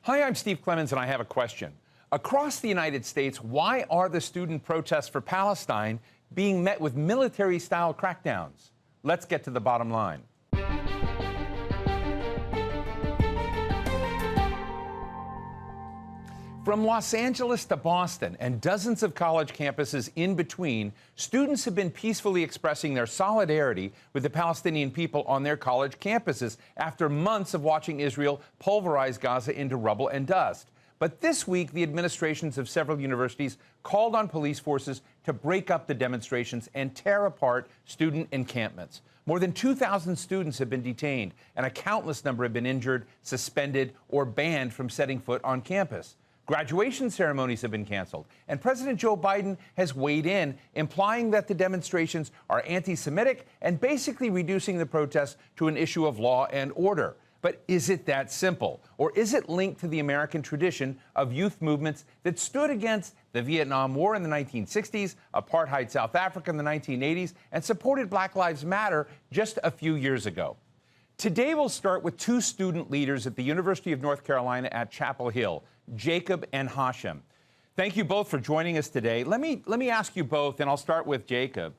Hi, I'm Steve Clemons, and I have a question. Across the United States, why are the student protests for Palestine being met with military-style crackdowns? Let's get to the bottom line. From Los Angeles to Boston and dozens of college campuses in between, students have been peacefully expressing their solidarity with the Palestinian people on their college campuses after months of watching Israel pulverize Gaza into rubble and dust. But this week, the administrations of several universities called on police forces to break up the demonstrations and tear apart student encampments. More than 2,000 students have been detained, and a countless number have been injured, suspended, or banned from setting foot on campus. Graduation ceremonies have been canceled, and President Joe Biden has weighed in, implying that the demonstrations are anti-Semitic and basically reducing the protests to an issue of law and order. But is it that simple? Or is it linked to the American tradition of youth movements that stood against the Vietnam War in the 1960s, apartheid South Africa in the 1980s, and supported Black Lives Matter just a few years ago? Today, we'll start with two student leaders at the University of North Carolina at Chapel Hill, Jacob and Hashem. Thank you both for joining us today. Let me ask you both, and I'll start with Jacob.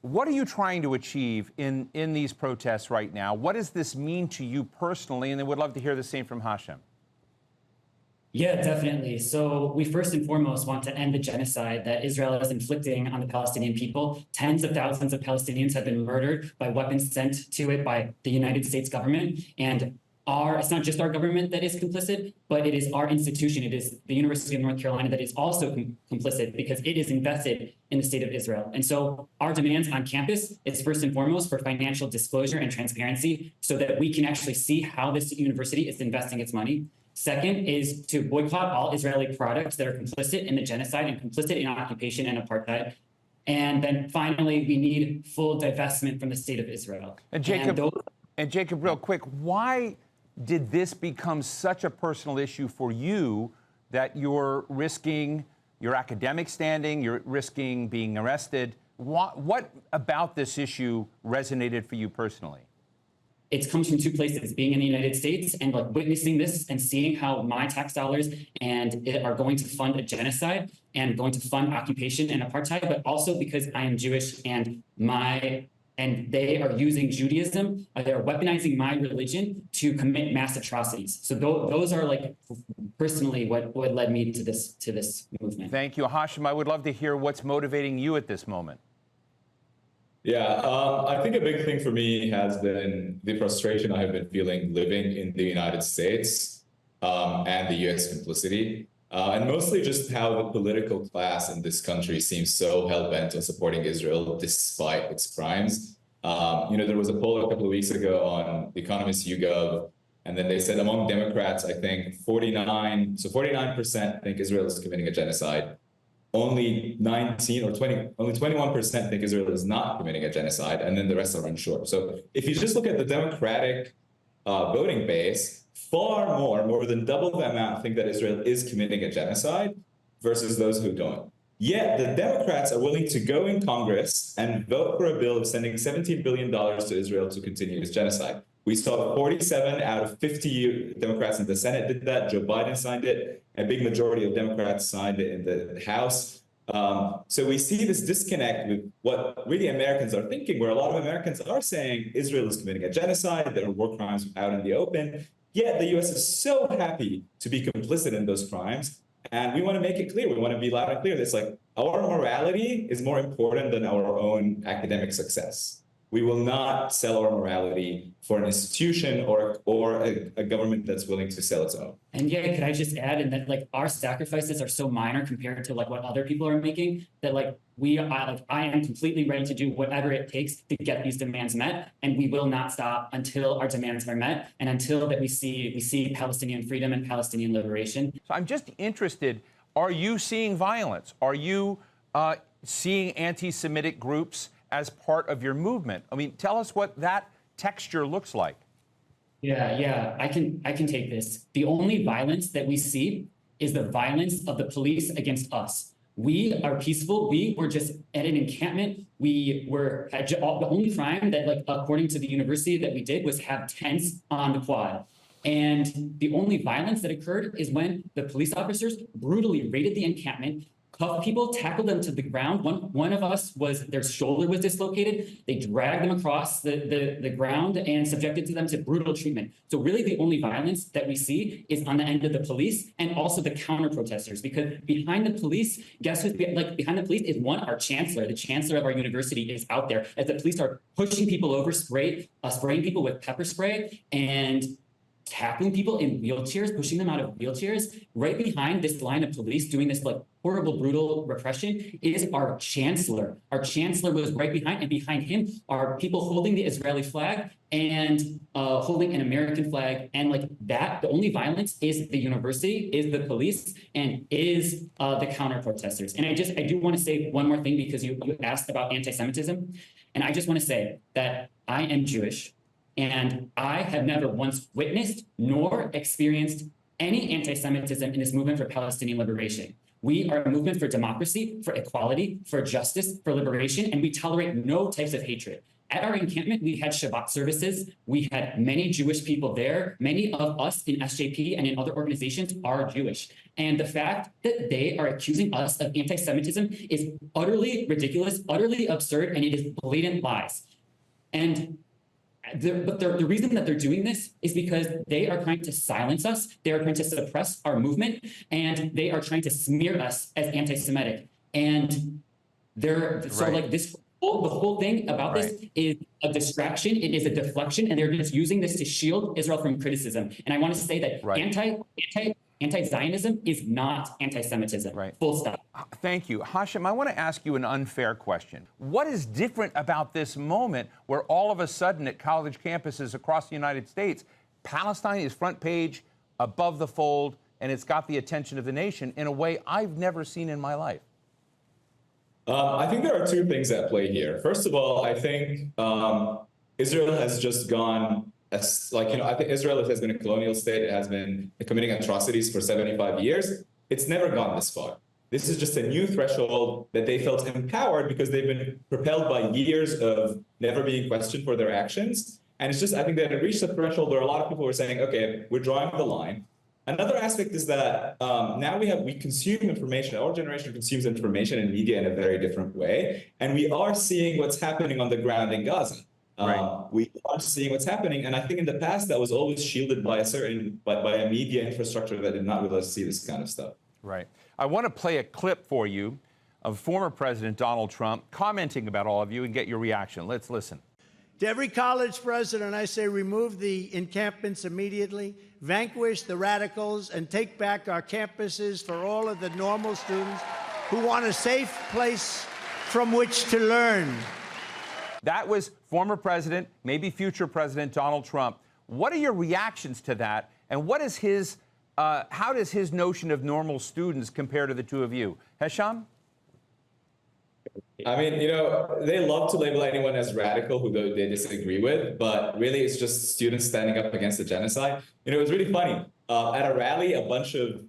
What are you trying to achieve in these protests right now? What does this mean to you personally? And I would love to hear the same from Hashem. Yeah, definitely. So we first and foremost want to end the genocide that Israel is inflicting on the Palestinian people. Tens of thousands of Palestinians have been murdered by weapons sent to it by the United States government. And it's not just our government that is complicit, but it is our institution. It is the University of North Carolina that is also complicit because it is invested in the state of Israel. And so our demands on campus is first and foremost for financial disclosure and transparency so that we can actually see how this university is investing its money. Second is to boycott all Israeli products that are complicit in the genocide and complicit in occupation and apartheid. And then finally, we need full divestment from the state of Israel. And Jacob, real quick, why did this become such a personal issue for you that you're risking your academic standing, you're risking being arrested? What about this issue resonated for you personally? It comes from two places, being in the United States and witnessing this and seeing how my tax dollars are going to fund a genocide and going to fund occupation and apartheid, but also because I am Jewish and they are using Judaism, they are weaponizing my religion to commit mass atrocities. So those are personally what led me to this movement. Thank you. Hashem, I would love to hear what's motivating you at this moment. Yeah, I think a big thing for me has been the frustration I have been feeling living in the United States and the US complicity, and mostly just how the political class in this country seems so hell-bent on supporting Israel despite its crimes. There was a poll a couple of weeks ago on The Economist YouGov, and then they said among Democrats, I think 49% think Israel is committing a genocide. Only 21% think Israel is not committing a genocide, and then the rest are unsure. So if you just look at the Democratic voting base, more than double the amount think that Israel is committing a genocide versus those who don't. Yet the Democrats are willing to go in Congress and vote for a bill of sending $17 billion to Israel to continue its genocide. We saw 47 out of 50 Democrats in the Senate did that. Joe Biden signed it. A big majority of Democrats signed it in the House. So we see this disconnect with what really Americans are thinking, where a lot of Americans are saying Israel is committing a genocide, there are war crimes out in the open. Yet the U.S. is so happy to be complicit in those crimes. And we want to make it clear. We want to be loud and clear. It's our morality is more important than our own academic success. We will not sell our morality for an institution or a government that's willing to sell its own. And yeah, could I just add in that our sacrifices are so minor compared to what other people are making that I am completely ready to do whatever it takes to get these demands met, and we will not stop until our demands are met and until that we see Palestinian freedom and Palestinian liberation. So I'm just interested, are you seeing violence? Are you seeing anti-Semitic groups as part of your movement? I mean, tell us what that texture looks like. Yeah, I can take this. The only violence that we see is the violence of the police against us. We are peaceful. We were just at an encampment. The only crime that, according to the university, that we did was have tents on the quad. And the only violence that occurred is when the police officers brutally raided the encampment, cuffed people, tackled them to the ground. One of us their shoulder was dislocated. They dragged them across the ground and subjected them to brutal treatment. So really the only violence that we see is on the end of the police and also the counter protesters, because behind the police, guess who's behind the police is our chancellor. The chancellor of our university is out there as the police are pushing people over, spraying people with pepper spray and tackling people in wheelchairs, pushing them out of wheelchairs. Right behind this line of police doing this horrible, brutal repression is our chancellor. Our chancellor was right behind, and behind him are people holding the Israeli flag and holding an American flag. And the only violence is the university, is the police, and is the counter protesters. And I do want to say one more thing, because you asked about anti-Semitism. And I just want to say that I am Jewish, and I have never once witnessed nor experienced any anti-Semitism in this movement for Palestinian liberation. We are a movement for democracy, for equality, for justice, for liberation, and we tolerate no types of hatred. At our encampment, we had Shabbat services. We had many Jewish people there. Many of us in SJP and in other organizations are Jewish. And the fact that they are accusing us of anti-Semitism is utterly ridiculous, utterly absurd, and it is blatant lies. And the reason that they're doing this is because they are trying to silence us, they are trying to suppress our movement, and they are trying to smear us as anti-Semitic. And the whole thing about this is a distraction, it is a deflection, and they're just using this to shield Israel from criticism. And I want to say that anti-Zionism is not anti-Semitism. Full stop. Thank you. Hashem, I want to ask you an unfair question. What is different about this moment where all of a sudden at college campuses across the United States, Palestine is front page, above the fold, and it's got the attention of the nation in a way I've never seen in my life? I think there are two things at play here. First of all, I think Israel has just gone, I think Israel has been a colonial state. It has been committing atrocities for 75 years. It's never gone this far. This is just a new threshold that they felt empowered because they've been propelled by years of never being questioned for their actions. And it's just, I think that it reached a threshold where a lot of people were saying, okay, we're drawing the line. Another aspect is that now we consume information. Our generation consumes information and media in a very different way. And we are seeing what's happening on the ground in Gaza. We are seeing what's happening. And I think in the past, that was always shielded by a media infrastructure that did not really let us see this kind of stuff. Right. I want to play a clip for you of former President Donald Trump commenting about all of you and get your reaction. Let's listen. To every college president, I say remove the encampments immediately, vanquish the radicals, and take back our campuses for all of the normal students who want a safe place from which to learn. That was former President, maybe future President Donald Trump. What are your reactions to that? And what is how does his notion of normal students compare to the two of you? Hesham? I mean, they love to label anyone as radical who they disagree with, but really it's just students standing up against the genocide. It was really funny. At a rally, a bunch of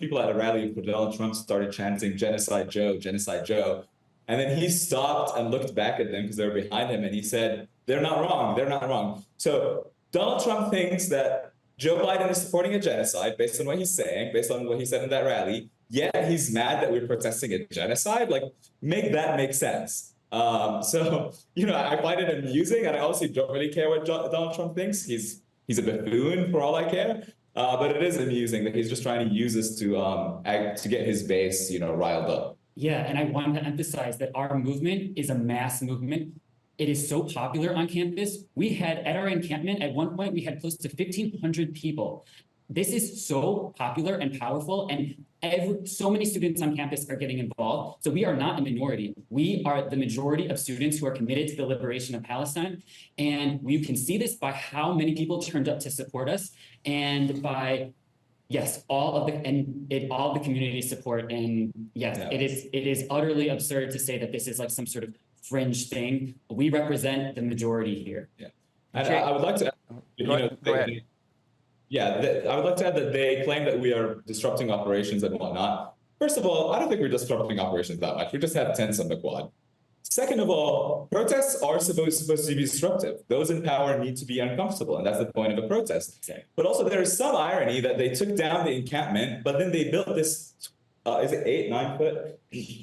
people at a rally for Donald Trump started chanting "Genocide Joe, Genocide Joe," and then he stopped and looked back at them because they were behind him, and he said, "They're not wrong. They're not wrong." So Donald Trump thinks that Joe Biden is supporting a genocide based on what he's saying, based on what he said in that rally. Yet he's mad that we're protesting a genocide. Make that make sense. I find it amusing, and I also don't really care what Donald Trump thinks. He's a buffoon for all I care. But it is amusing that he's just trying to use this to get his base, riled up. Yeah, and I want to emphasize that our movement is a mass movement. It is so popular on campus. At our encampment, at one point, we had close to 1,500 people. This is so popular and powerful, and so many students on campus are getting involved. So we are not a minority. We are the majority of students who are committed to the liberation of Palestine. And you can see this by how many people turned up to support us, and by, yes, all the community support. And yes, yeah. It is utterly absurd to say that this is like some sort of fringe thing. We represent the majority here. Yeah, and I would like to, go ahead. I would like to add that they claim that we are disrupting operations and whatnot. First of all, I don't think we're disrupting operations that much. We just have tents on the quad. Second of all, protests are supposed to be disruptive. Those in power need to be uncomfortable, and that's the point of a protest. Exactly. But also there is some irony that they took down the encampment, but then they built this, is it 8, 9 foot?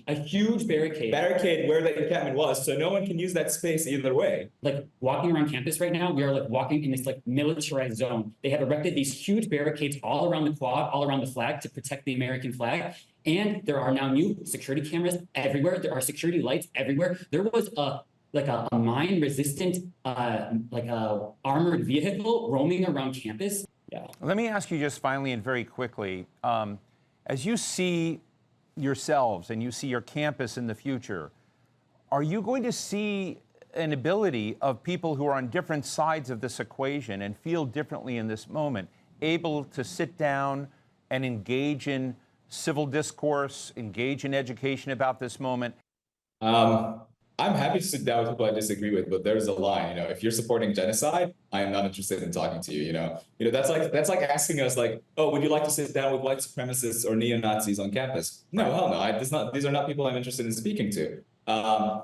A huge barricade Where the encampment was, so no one can use that space either way. Like walking around campus right now, we are like walking in this like militarized zone. They have erected these huge barricades all around the quad, all around the flag to protect the American flag. And there are now new security cameras everywhere. There are security lights everywhere. There was a mine-resistant, like a armored vehicle roaming around campus. Yeah. Let me ask you just finally and very quickly, as you see yourselves and you see your campus in the future, are you going to see an ability of people who are on different sides of this equation and feel differently in this moment, able to sit down and engage in civil discourse, engage in education about this moment? I'm happy to sit down with people I disagree with, but there's a line. If you're supporting genocide, I am not interested in talking to you. That's like asking us, like, oh, would you like to sit down with white supremacists or neo-Nazis on campus? No, hell no. These are not people I'm interested in speaking to.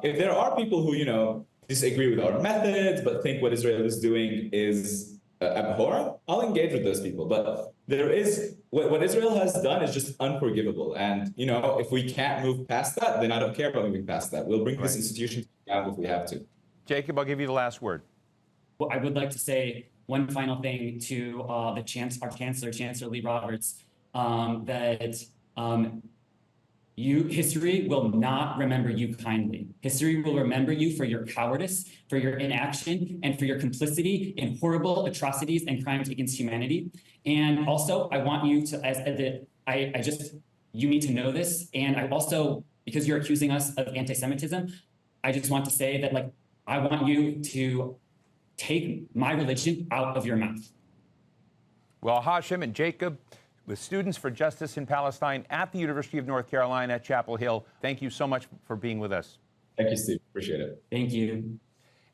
If there are people who disagree with our methods but think what Israel is doing is abhorrent, I'll engage with those people. But there is what Israel has done is just unforgivable. And if we can't move past that, then I don't care about moving past that. We'll bring this institution down if we have to. Jacob, I'll give you the last word. Well, I would like to say one final thing to our Chancellor, Chancellor Lee Roberts, that history will not remember you kindly. History will remember you for your cowardice, for your inaction, and for your complicity in horrible atrocities and crimes against humanity. And also, I want you to, you need to know this. And I also, because you're accusing us of anti-Semitism, I just want to say that, like, I want you to take my religion out of your mouth. Well, Hashim and Jacob, with Students for Justice in Palestine at the University of North Carolina at Chapel Hill, thank you so much for being with us. Thank you, Steve. Appreciate it. Thank you.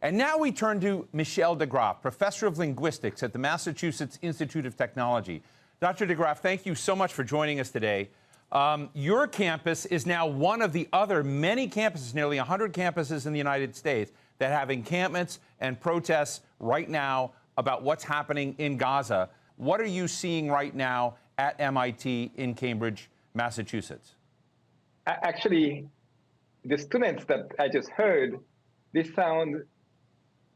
And now we turn to Michel DeGraff, professor of linguistics at the Massachusetts Institute of Technology. Dr. DeGraff, thank you so much for joining us today. Your campus is now one of the other many campuses, nearly 100 campuses in the United States, that have encampments and protests right now about what's happening in Gaza. What are you seeing right now at MIT in Cambridge, Massachusetts? Actually, the students that I just heard, they sound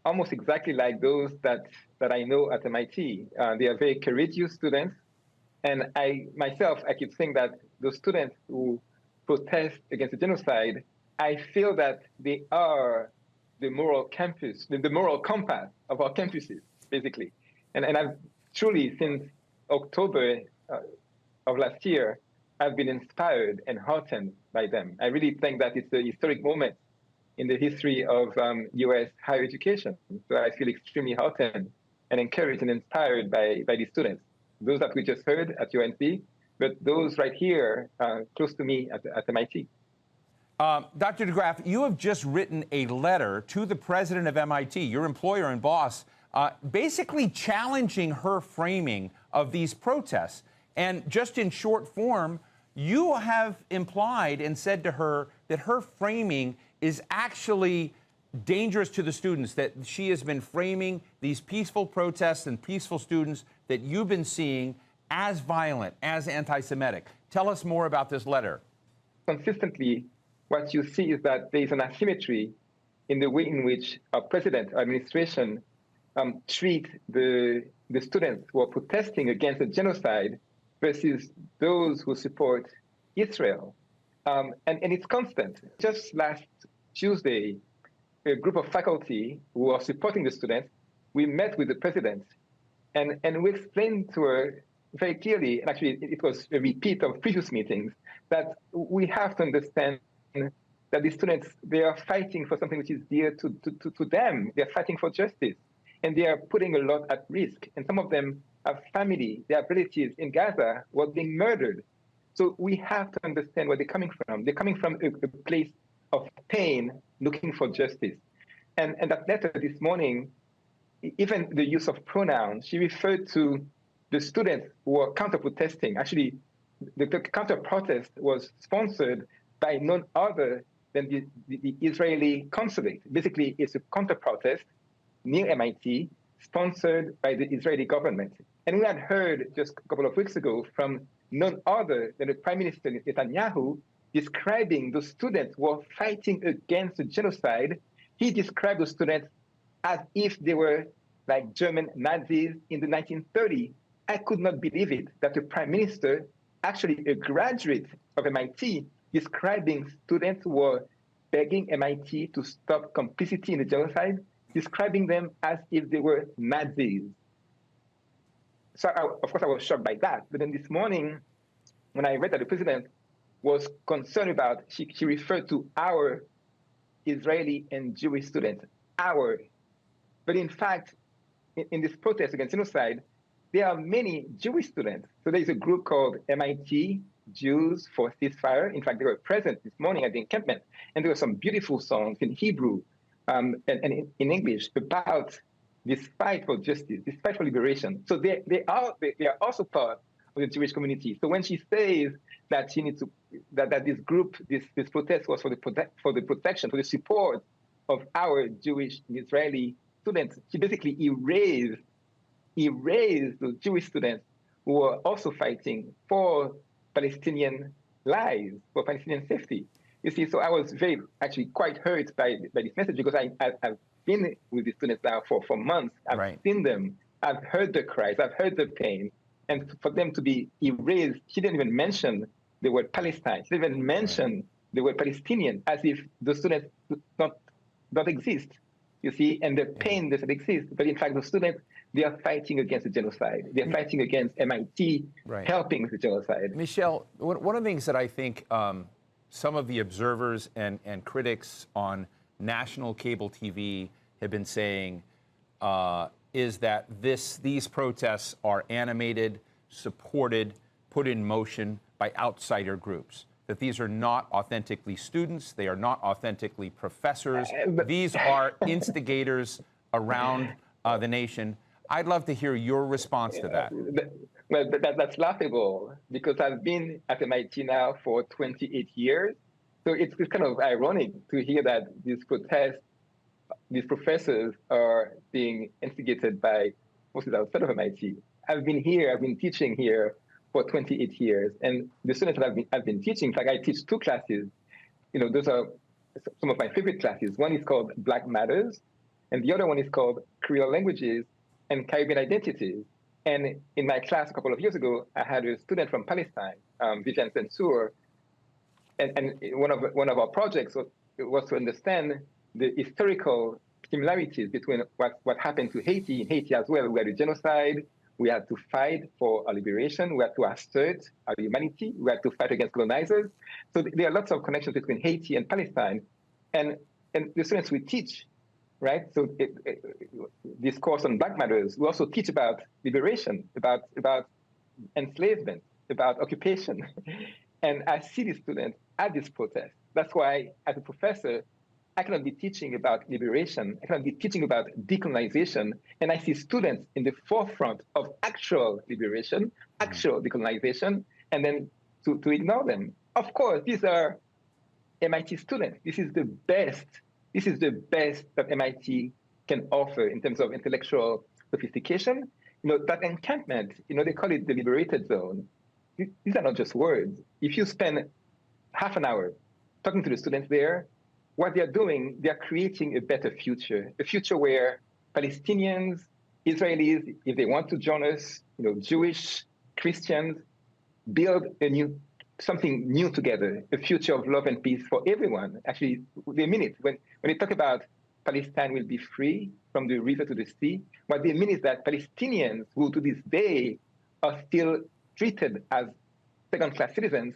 almost exactly like those that I know at MIT. They are very courageous students. And I keep saying that those students who protest against the genocide, I feel that they are the moral compass of our campuses, basically. And I've truly, since October of last year, I've been inspired and heartened by them. I really think that it's a historic moment in the history of U.S. higher education. So I feel extremely heartened and encouraged and inspired by these students. Those that we just heard at UNC, but those right here close to me at MIT. Dr. DeGraff, you have just written a letter to the president of MIT, your employer and boss, basically challenging her framing of these protests. And just in short form, you have implied and said to her that her framing is actually dangerous to the students, that she has been framing these peaceful protests and peaceful students that you've been seeing as violent, as anti-Semitic. Tell us more about this letter. Consistently, what you see is that there is an asymmetry in the way in which our president, our administration, treat the students who are protesting against the genocide versus those who support Israel. And it's constant. Just last Tuesday, a group of faculty who are supporting the students, we met with the president, and we explained to her very clearly, and actually it was a repeat of previous meetings, that we have to understand that the students, they are fighting for something which is dear to them. They are fighting for justice, and they are putting a lot at risk. And some of them have family, they have relatives in Gaza who are being murdered. So we have to understand where they're coming from. They're coming from a place of pain, looking for justice. And that letter this morning, even the use of pronouns, she referred to the students who were counter-protesting. Actually, the counter-protest was sponsored by none other then the Israeli consulate. Basically, it's a counter-protest near MIT, sponsored by the Israeli government. And we had heard just a couple of weeks ago from none other than the Prime Minister Netanyahu describing the students who were fighting against the genocide. He described the students as if they were like German Nazis in the 1930s. I could not believe it, that the Prime Minister, actually a graduate of MIT, describing students who were begging MIT to stop complicity in the genocide, describing them as if they were Nazis. So, of course, I was shocked by that. But then this morning, when I read that the president was concerned about, she referred to our Israeli and Jewish students, our. But in fact, in this protest against genocide, there are many Jewish students. So there's a group called MIT Jews for Ceasefire. In fact, they were present this morning at the encampment, and there were some beautiful songs in Hebrew and in English about this fight for justice, this fight for liberation. So they are also part of the Jewish community. So when she says that she needs to, that this group, this protest was for the protection, for the support of our Jewish and Israeli students, she basically erased the Jewish students who were also fighting for Palestinian lives, for Palestinian safety. You see, so I was actually quite hurt by this message, because I've been with the students now for months. I've seen them. I've heard the cries. I've heard the pain. And for them to be erased, she didn't even mention the word Palestine. She didn't even mention the word Palestinian, as if the students don't exist. You see, and the pain doesn't exist. But in fact, the students, they are fighting against the genocide. They're fighting against MIT helping the genocide. Michel, one of the things that I think some of the observers and critics on national cable TV have been saying is that these protests are animated, supported, put in motion by outsider groups. That these are not authentically students, they are not authentically professors. These are instigators around the nation. I'd love to hear your response to that. Well, that's laughable, because I've been at MIT now for 28 years. So it's kind of ironic to hear that these protests, these professors are being instigated by forces outside of MIT. I've been teaching here for 28 years. And the students that I've been teaching, in fact, I teach two classes. You know, those are some of my favorite classes. One is called Black Matters, and the other one is called Creole Languages and Caribbean Identities. And in my class a couple of years ago, I had a student from Palestine, Vivian Sensour, and one of our projects was to understand the historical similarities between what happened to Haiti. In Haiti as well, we had a genocide. We had to fight for our liberation. We had to assert our humanity. We had to fight against colonizers. So there are lots of connections between Haiti and Palestine. And the students we teach, right? So this course on Black Matters, we also teach about liberation, about enslavement, about occupation. And I see the students at this protest. That's why, as a professor, I cannot be teaching about liberation. I cannot be teaching about decolonization. And I see students in the forefront of actual liberation, actual decolonization, and then to ignore them. Of course, these are MIT students. This is the best that MIT can offer in terms of intellectual sophistication. You know, that encampment, you know, they call it the liberated zone. These are not just words. If you spend half an hour talking to the students there, what they're doing, they're creating a better future, a future where Palestinians, Israelis, if they want to join us, you know, Jewish, Christians, build something new together, a future of love and peace for everyone. Actually, they mean it. When they talk about Palestine will be free from the river to the sea, what they mean is that Palestinians who to this day are still treated as second-class citizens,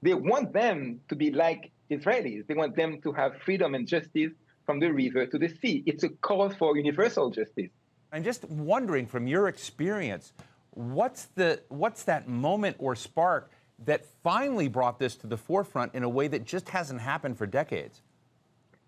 they want them to be like Israelis. They want them to have freedom and justice from the river to the sea. It's a call for universal justice. I'm just wondering, from your experience, what's that moment or spark that finally brought this to the forefront in a way that just hasn't happened for decades?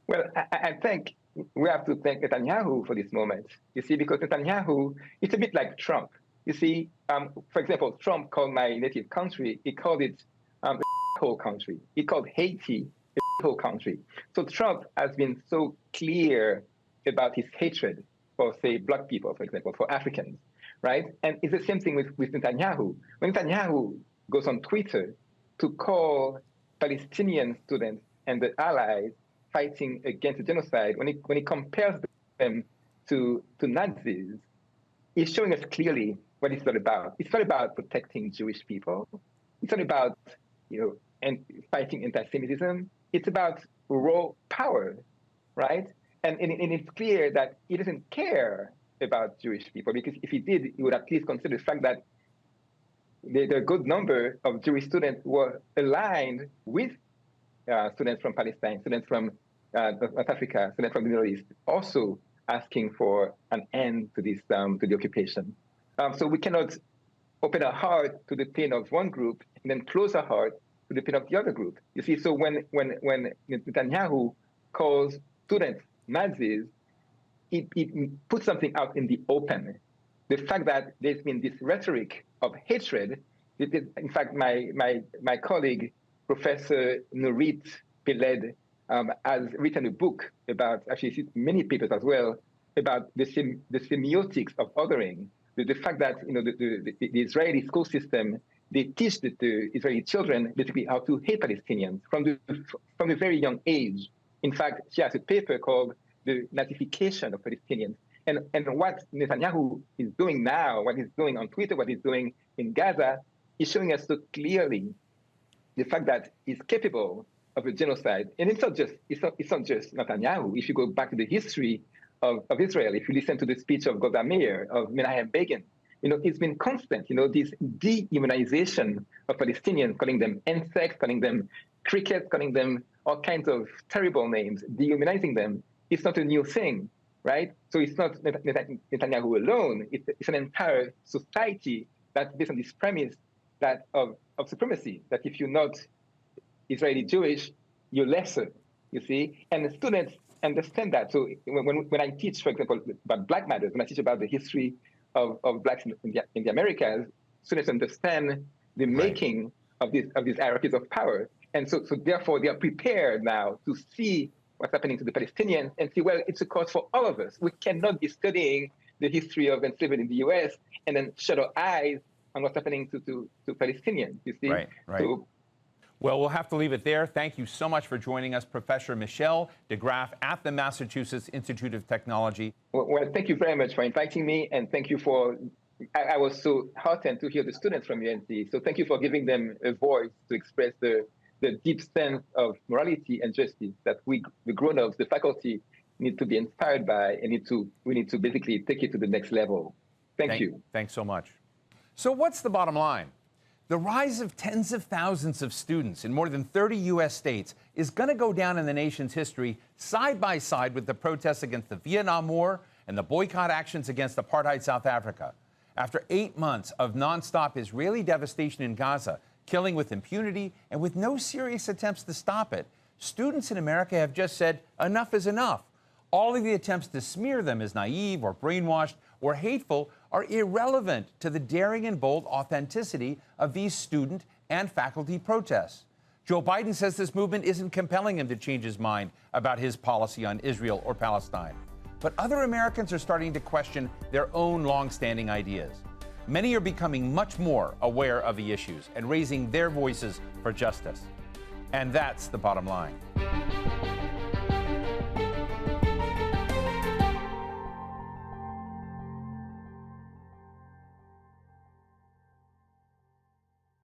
Well, I think we have to thank Netanyahu for this moment. You see, because Netanyahu, it's a bit like Trump. You see, for example, Trump called my native country, he called it a whole country. He called Haiti a whole country. So Trump has been so clear about his hatred for, say, black people, for example, for Africans, right? And it's the same thing with Netanyahu. When Netanyahu goes on Twitter to call Palestinian students and the allies fighting against the genocide, when he compares them to Nazis, he's showing us clearly what it's all about. It's not about protecting Jewish people. It's not about, and fighting anti-Semitism. It's about raw power, right? And it's clear that he doesn't care about Jewish people, because if he did, he would at least consider the fact that there are a good number of Jewish students who were aligned with students from Palestine, students from North Africa, students from the Middle East, also asking for an end to this to the occupation. So we cannot open our heart to the pain of one group and then close our heart to the pain of the other group. You see, so when Netanyahu calls students Nazis, it puts something out in the open. The fact that there's been this rhetoric of hatred. In fact, my colleague, Professor Nurit Peled, has written a book about, actually many papers as well, about the semiotics of othering. The fact that the Israeli school system, they teach the Israeli children basically how to hate Palestinians from a very young age. In fact, she has a paper called The Nazification of Palestinians. And what Netanyahu is doing now, what he's doing on Twitter, what he's doing in Gaza, is showing us so clearly the fact that he's capable of a genocide. And it's not just Netanyahu. If you go back to the history of Israel, if you listen to the speech of Golda Meir, of Menachem Begin, it's been constant, this dehumanization of Palestinians, calling them insects, calling them crickets, calling them all kinds of terrible names, dehumanizing them. It's not a new thing, right? So it's not Netanyahu alone. It's an entire society that's based on this premise that of supremacy, that if you're not Israeli Jewish, you're lesser, you see? And the students understand that. So when I teach, for example, about Black Matters, when I teach about the history of blacks in the Americas, students understand the making of these hierarchies of power. And so therefore, they are prepared now to see what's happening to the Palestinians and see, well, it's a cause for all of us. We cannot be studying the history of enslavement in the US and then shut our eyes on what's happening to Palestinians, you see? Right. So, well, we'll have to leave it there. Thank you so much for joining us, Professor Michel DeGraff at the Massachusetts Institute of Technology. Well, thank you very much for inviting me, and thank you for, I was so heartened to hear the students from UNC, so thank you for giving them a voice to express the deep sense of morality and justice that we, the grown-ups, the faculty, need to be inspired by, and we need to basically take it to the next level. Thank you. Thanks so much. So what's the bottom line? The rise of tens of thousands of students in more than 30 U.S. states is going to go down in the nation's history side by side with the protests against the Vietnam War and the boycott actions against apartheid South Africa. After 8 months of nonstop Israeli devastation in Gaza, killing with impunity and with no serious attempts to stop it, students in America have just said enough is enough. All of the attempts to smear them as naive or brainwashed or hateful are irrelevant to the daring and bold authenticity of these student and faculty protests. Joe Biden says this movement isn't compelling him to change his mind about his policy on Israel or Palestine. But other Americans are starting to question their own long-standing ideas. Many are becoming much more aware of the issues and raising their voices for justice. And that's the bottom line.